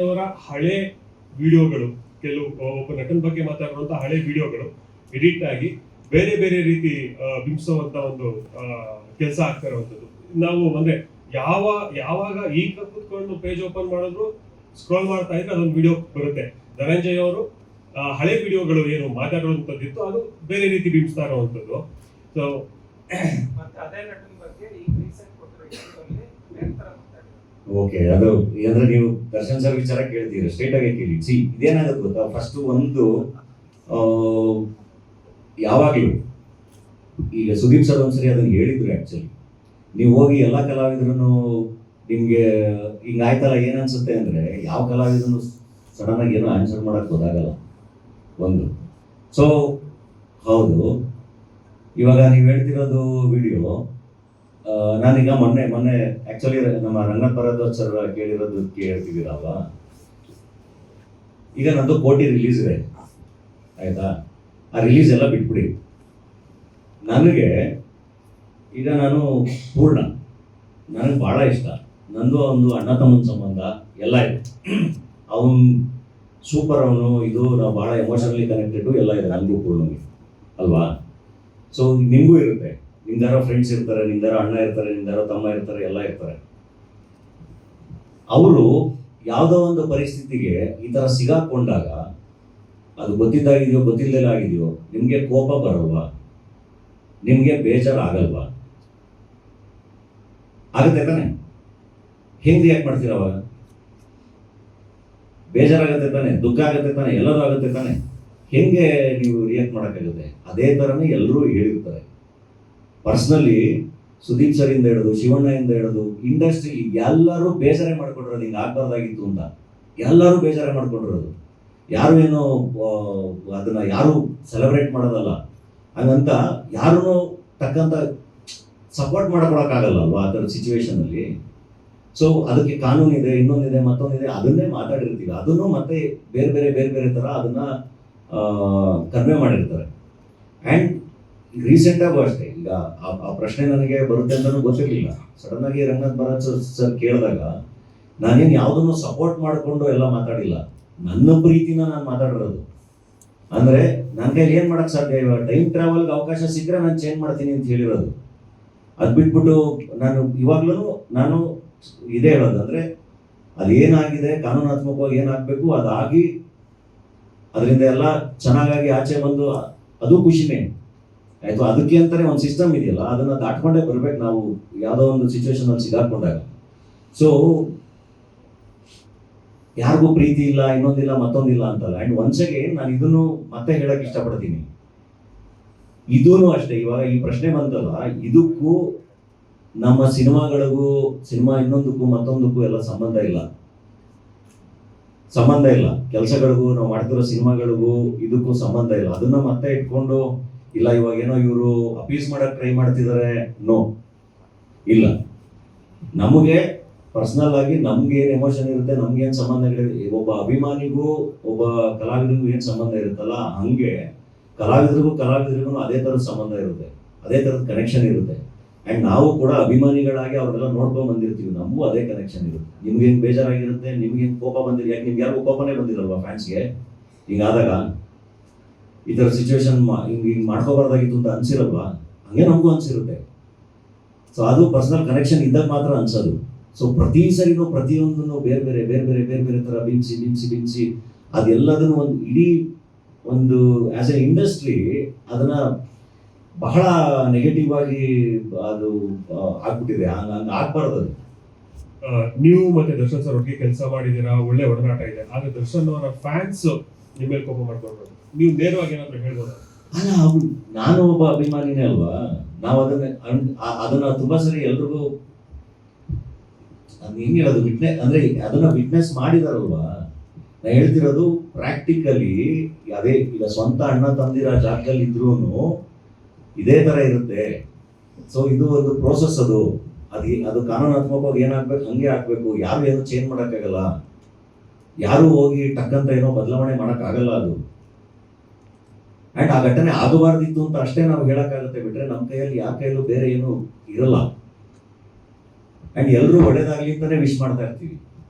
ಅವರ ಹಳೆ ವಿಡಿಯೋಗಳು, ಕೆಲವು ಒಬ್ಬ ನಟನ ಬಗ್ಗೆ ಮಾತಾಡುವಂತ ಹಳೆ ವಿಡಿಯೋಗಳು ಎಡಿಟ್ ಆಗಿ ಬೇರೆ ಬೇರೆ ರೀತಿ ಬಿಂಬಿಸುವಂತ ಒಂದು ಕೆಲಸ ಆಗ್ತಾ ಇರುವಂತದ್ದು. ನಾವು ಅಂದ್ರೆ ಯಾವಾಗ ಈಗ ಕೂತ್ಕೊಂಡು ಪೇಜ್ ಓಪನ್ ಮಾಡಿದ್ರು ಸ್ಕ್ರೋಲ್ ಮಾಡ್ತಾ ಇದ್ರೆ ಅದೊಂದು ವಿಡಿಯೋ ಬರುತ್ತೆ. ಧನಂಜಯ್ ಅವರು ಹಳೆ ವಿಡಿಯೋಗಳು ಏನು ಮಾತಾಡುವಂತದ್ದಿತ್ತು, ಅದು ಬೇರೆ ರೀತಿ ಬಿಂಬಿಸ್ತಾ ಇರುವಂತದ್ದು. ಸೊ ಓಕೆ, ಅದು ಅಂದ್ರೆ ನೀವು ದರ್ಶನ್ ಸರ್ ವಿಚಾರ ಕೇಳ್ತೀರಿ, ಸ್ಟ್ರೇಟ್ ಆಗಿ ಕೇಳಿ. ಇದೇನಾಗುತ್ತೆ ಗೊತ್ತಾ, ಫಸ್ಟ್ ಒಂದು ಯಾವಾಗಲೂ ಈಗ ಸುದೀಪ್ ಸರ್ ಒಂದ್ಸರಿ ಅದನ್ನ ಹೇಳಿದ್ರು. ಆಕ್ಚುಲಿ ನೀವು ಹೋಗಿ ಎಲ್ಲ ಕಲಾವಿದ್ರೂ ನಿಮ್ಗೆ ಹಿಂಗಾಯ್ತಲ್ಲ ಏನ್ ಅನ್ಸುತ್ತೆ ಅಂದ್ರೆ, ಯಾವ ಕಲಾವಿದನು ಸಡನ್ ಆಗಿ ಏನೋ ಆನ್ಸರ್ ಮಾಡಕ್ ಗೊತ್ತಾಗಲ್ಲ ಒಂದು. ಸೊ ಹೌದು, ಇವಾಗ ನೀವು ಹೇಳ್ತಿರೋದು ವಿಡಿಯೋ ನಾನೀಗ ಮೊನ್ನೆ ಆಕ್ಚುಲಿ ನಮ್ಮ ರಂಗನಾಥ್ ಭರದ್ವಾಜ್ ಸರ್ ಕೇಳಿರೋದು ಕೇಳ್ತಿದ್ದೀರಲ್ವ. ಈಗ ನಂದು ಕೋಟಿ ರಿಲೀಸ್ ಇದೆ ಆಯ್ತಾ, ಆ ರಿಲೀಸ್ ಎಲ್ಲ ಬಿಟ್ಬಿಡಿ. ನನಗೆ ಈಗ ನಾನು ಪೂರ್ಣ ನನಗೆ ಭಾಳ ಇಷ್ಟ. ನಂದು ಒಂದು ಅಣ್ಣ ತಮ್ಮನ ಸಂಬಂಧ ಎಲ್ಲ ಇದೆ. ಅವನು ಸೂಪರ್, ಅವನು ಇದು ನಾವು ಭಾಳ ಎಮೋಷನಲಿ ಕನೆಕ್ಟೆಡು ಎಲ್ಲ ಇದೆ ನನಗೂ ಪೂರ್ಣಗೆ ಅಲ್ವಾ. ಸೊ ನಿಮಗೂ ಇರುತ್ತೆ, ನಿಮ್ದಾರೋ ಫ್ರೆಂಡ್ಸ್ ಇರ್ತಾರೆ, ನಿಮ್ದಾರೋ ಅಣ್ಣ ಇರ್ತಾರೆ, ನಿಮ್ದಾರೋ ತಮ್ಮ ಇರ್ತಾರೆ, ಎಲ್ಲ ಇರ್ತಾರೆ. ಅವರು ಯಾವುದೋ ಒಂದು ಪರಿಸ್ಥಿತಿಗೆ ಈ ಥರ ಸಿಗಾಕೊಂಡಾಗ ಅದು ಗೊತ್ತಿದ್ದಾಗಿದೆಯೋ ಗೊತ್ತಿಲ್ಲದೆ ಆಗಿದೆಯೋ ನಿಮಗೆ ಕೋಪ ಬರಲ್ವಾ, ನಿಮಗೆ ಬೇಜಾರು ಆಗಲ್ವಾ? ಆಗುತ್ತೆ ತಾನೆ? ಹೆಂಗೆ ರಿಯಾಕ್ಟ್ ಮಾಡ್ತೀರ ಅವಾಗ? ಬೇಜಾರಾಗುತ್ತೆ ತಾನೆ, ದುಃಖ ಆಗುತ್ತೆ ತಾನೆ, ಎಲ್ಲರೂ ಆಗುತ್ತೆ ತಾನೆ. ಹೆಂಗೆ ನೀವು ರಿಯಾಕ್ಟ್ ಮಾಡೋಕ್ಕಾಗುತ್ತೆ? ಅದೇ ಥರನೇ ಎಲ್ಲರೂ ಹೇಳಿರ್ತಾರೆ. ಪರ್ಸ್ನಲಿ ಸುದೀಪ್ ಸರ್ ಇಂದ ಹಿಡಿದು ಶಿವಣ್ಣಯಿಂದ ಹಿಡಿದು ಇಂಡಸ್ಟ್ರಿ ಎಲ್ಲರೂ ಬೇಜಾರೇ ಮಾಡ್ಕೊಂಡಿರೋದು, ಹಿಂಗೆ ಆಗ್ಬಾರ್ದಾಗಿತ್ತು ಅಂತ ಎಲ್ಲರೂ ಬೇಜಾರೇ ಮಾಡ್ಕೊಂಡಿರೋದು. ಯಾರು ಏನೋ ಅದನ್ನ ಯಾರು ಸೆಲೆಬ್ರೇಟ್ ಮಾಡೋದಲ್ಲ, ಹಂಗಂತ ಯಾರೂ ತಕ್ಕಂತ ಸಪೋರ್ಟ್ ಮಾಡ್ಕೊಳಕ್ಕಾಗಲ್ಲ ಅಲ್ವಾ ಆ ಥರದ ಸಿಚುವೇಶನಲ್ಲಿ. ಸೊ ಅದಕ್ಕೆ ಕಾನೂನಿದೆ, ಇನ್ನೊಂದಿದೆ, ಮತ್ತೊಂದಿದೆ, ಅದನ್ನೇ ಮಾತಾಡಿರ್ತೀವಿ. ಅದನ್ನು ಮತ್ತೆ ಬೇರೆ ಬೇರೆ ಥರ ಅದನ್ನ ಕನ್ವೆ ಮಾಡಿರ್ತಾರೆ. ಆ್ಯಂಡ್ ರೀಸೆಂಟಾಗೂ ಅಷ್ಟೇ, ಈಗ ಆ ಪ್ರಶ್ನೆ ನನಗೆ ಬರುತ್ತೆ ಅಂತಲೂ ಗೊತ್ತಿರಲಿಲ್ಲ. ಸಡನ್ ಆಗಿ ರಂಗನಾಥ್ ಭರತ್ ಸರ್ ಕೇಳಿದಾಗ ನಾನೇನು ಯಾವುದನ್ನು ಸಪೋರ್ಟ್ ಮಾಡಿಕೊಂಡು ಎಲ್ಲ ಮಾತಾಡಿಲ್ಲ, ನನ್ನ ಪ್ರೀತಿನ ನಾನು ಮಾತಾಡಿರೋದು. ಅಂದರೆ ನನ್ನ ಕೈಲಿ ಏನು ಮಾಡೋಕ್ಕೆ ಸಾಧ್ಯ, ಇವಾಗ ಟೈಮ್ ಟ್ರಾವೆಲ್ಗೆ ಅವಕಾಶ ಸಿಕ್ಕರೆ ನಾನು ಚೇಂಜ್ ಮಾಡ್ತೀನಿ ಅಂತ ಹೇಳಿರೋದು. ಅದು ಬಿಟ್ಬಿಟ್ಟು ನಾನು ಇವಾಗ್ಲೂ ನಾನು ಇದೇ ಹೇಳೋದು, ಅಂದರೆ ಅದೇನಾಗಿದೆ ಕಾನೂನಾತ್ಮಕವಾಗಿ ಏನಾಗಬೇಕು ಅದಾಗಿ ಅದರಿಂದ ಎಲ್ಲ ಚೆನ್ನಾಗಾಗಿ ಆಚೆ ಬಂದು ಅದು ಖುಷಿನೇ ಆಯಿತು. ಅದಕ್ಕೆ ಅಂತಲೇ ಒಂದು ಸಿಸ್ಟಮ್ ಇದೆಯಲ್ಲ, ಅದನ್ನು ದಾಟ್ಕೊಂಡೇ ಬರ್ಬೇಕು ನಾವು ಯಾವುದೋ ಒಂದು ಸಿಚುವೇಶನಲ್ಲಿ ಸಿಗಾಕೊಂಡಾಗ. ಸೊ ಯಾರಿಗೂ ಪ್ರೀತಿ ಇಲ್ಲ, ಇನ್ನೊಂದಿಲ್ಲ, ಮತ್ತೊಂದಿಲ್ಲ ಅಂತಲ್ಲ. ಆ್ಯಂಡ್ ಒನ್ಸ್ ಅಗೇನ್ ನಾನು ಇದನ್ನು ಮತ್ತೆ ಹೇಳಕ್ಕೆ ಇಷ್ಟಪಡ್ತೀನಿ, ಇದೂ ಅಷ್ಟೇ. ಇವಾಗ ಈ ಪ್ರಶ್ನೆ ಬಂತಲ್ಲ, ಇದಕ್ಕೂ ನಮ್ಮ ಸಿನಿಮಾಗಳಿಗೂ, ಸಿನಿಮಾ ಇನ್ನೊಂದಕ್ಕೂ ಮತ್ತೊಂದಕ್ಕೂ ಎಲ್ಲ ಸಂಬಂಧ ಇಲ್ಲ. ಕೆಲಸಗಳಿಗೂ, ನಾವು ಮಾಡ್ತಿರೋ ಸಿನಿಮಾಗಳಿಗೂ ಇದಕ್ಕೂ ಸಂಬಂಧ ಇಲ್ಲ. ಅದನ್ನ ಮತ್ತೆ ಇಟ್ಕೊಂಡು ಇಲ್ಲ ಇವಾಗ ಏನೋ ಇವರು ಅಪೀಸ್ ಮಾಡಕ್ ಟ್ರೈ ಮಾಡ್ತಿದ್ದಾರೆ, ನೋ ಇಲ್ಲ. ನಮಗೆ ಪರ್ಸನಲ್ ಆಗಿ ನಮ್ಗೆ ಏನು ಎಮೋಷನ್ ಇರುತ್ತೆ, ನಮ್ಗೆ ಏನು ಸಂಬಂಧಗಳಿರುತ್ತೆ, ಒಬ್ಬ ಅಭಿಮಾನಿಗೂ ಒಬ್ಬ ಕಲಾವಿದರಿಗೂ ಏನು ಸಂಬಂಧ ಇರುತ್ತಲ್ಲ, ಹಂಗೆ ಕಲಾವಿದರಿಗೂ ಅದೇ ಥರದ ಸಂಬಂಧ ಇರುತ್ತೆ, ಅದೇ ಥರದ ಕನೆಕ್ಷನ್ ಇರುತ್ತೆ. ಆ್ಯಂಡ್ ನಾವು ಕೂಡ ಅಭಿಮಾನಿಗಳಾಗಿ ಅವ್ರನ್ನೆಲ್ಲ ನೋಡ್ಕೊಂಡು ಬಂದಿರ್ತೀವಿ, ನಮಗೂ ಅದೇ ಕನೆಕ್ಷನ್ ಇರುತ್ತೆ. ನಿಮ್ಗೆ ಹೆಂಗೆ ಬೇಜಾರಾಗಿರುತ್ತೆ, ನಿಮ್ಗೆ ಹೆಂಗೆ ಕೋಪ ಬಂದಿದೆ, ಯಾಕೆ ನಿಮ್ಗೆ ಯಾರಿಗೂ ಕೋಪನೇ ಬಂದಿರಲ್ವಾ ಫ್ಯಾನ್ಸ್ಗೆ? ಹಿಂಗಾದಾಗ ಈ ಥರ ಸಿಚುವೇಶನ್ ಹಿಂಗೆ ಮಾಡ್ಕೋಬಾರ್ದಾಗಿತ್ತು ಅಂತ ಅನ್ಸಿರಲ್ವಾ? ಹಂಗೆ ನಮಗೂ ಅನ್ಸಿರುತ್ತೆ. ಸೊ ಅದು ಪರ್ಸನಲ್ ಕನೆಕ್ಷನ್ ಇದ್ದಾಗ ಮಾತ್ರ ಅನ್ಸೋದು. ಸೊ ಪ್ರತಿ ಸರಿನೂ ಪ್ರತಿಯೊಂದನ್ನು ಬೇರೆ ಬೇರೆ ಥರ ಬಿಂಬಿಸಿ ಅದೆಲ್ಲದನ್ನು ಒಂದು ಇಡೀ ಒಂದು ಆಸ್ ಎ ಇಂಡಸ್ಟ್ರಿ ಅದನ್ನ ಬಹಳ ನೆಗೆಟಿವ್ ಆಗಿ ಅದು ಆಗ್ಬಿಟ್ಟಿದೆ. ಹಂಗೆ ಆಗ್ಬಾರ್ದು. ಅದು ನೀವು ಮತ್ತೆ ದರ್ಶನ್ ಸರ್ ಒಟ್ಟಿಗೆ ಕೆಲಸ ಮಾಡಿದ್ದೀರಾ, ಒಳ್ಳೆ ಒಡನಾಟ ಇದೆ. ಆಗ ದರ್ಶನ್ ಅವರ ಫ್ಯಾನ್ಸ್ ನಿಮ್ಮ ಮೇಲೆ ಕೋಪ ಮಾಡ್ಕೊಂಡು ನೀವು ನೇರವಾಗಿ ಏನಾದ್ರು ಹೇಳ್ಬೋದು? ಅಲ್ಲ, ನಾನು ಒಬ್ಬ ಅಭಿಮಾನಿನೇ ಅಲ್ವಾ. ನಾವು ಅದನ್ನ ತುಂಬಾ ಸರಿ ಎಲ್ರಿಗೂ ಹೆಂಗೆ ಹೇಳೋದು, ಅಂದ್ರೆ ಅದನ್ನ ವಿಟ್ನೆಸ್ ಮಾಡಿದಾರಲ್ವಾ. ನಾ ಹೇಳ್ತಿರೋದು ಪ್ರಾಕ್ಟಿಕಲಿ ಅದೇ. ಈಗ ಸ್ವಂತ ಅಣ್ಣ ತಂದಿರ ಜಾಗದಲ್ಲಿ ಇದ್ರೂ ಇದೇ ತರ ಇರುತ್ತೆ. ಸೊ ಇದು ಒಂದು ಪ್ರೋಸೆಸ್. ಅದು ಕಾನೂನಾತ್ಮಕವಾಗಿ ಏನಾಗ್ಬೇಕು ಹಂಗೆ ಆಗ್ಬೇಕು. ಯಾರು ಏನು ಚೇಂಜ್ ಮಾಡೋಕ್ಕಾಗಲ್ಲ, ಯಾರು ಹೋಗಿ ಟಕ್ಕಂತ ಏನೋ ಬದಲಾವಣೆ ಮಾಡೋಕ್ಕಾಗಲ್ಲ ಅದು. ಆ್ಯಂಡ್ ಆ ಘಟನೆ ಆಗಬಾರ್ದಿತ್ತು ಅಂತ ಅಷ್ಟೇ ನಾವು ಹೇಳೋಕ್ಕಾಗುತ್ತೆ, ಬಿಟ್ರೆ ನಮ್ಮ ಕೈಯಲ್ಲಿ ಯಾರ ಕೈಯಲ್ಲೂ ಬೇರೆ ಏನು ಇರಲ್ಲ. ಆ್ಯಂಡ್ ಎಲ್ಲರೂ ಒಳ್ಳೇದಾಗ್ಲಿ ಅಂತಾನೆ ವಿಶ್ ಮಾಡ್ತಾ ಇರ್ತೀವಿ.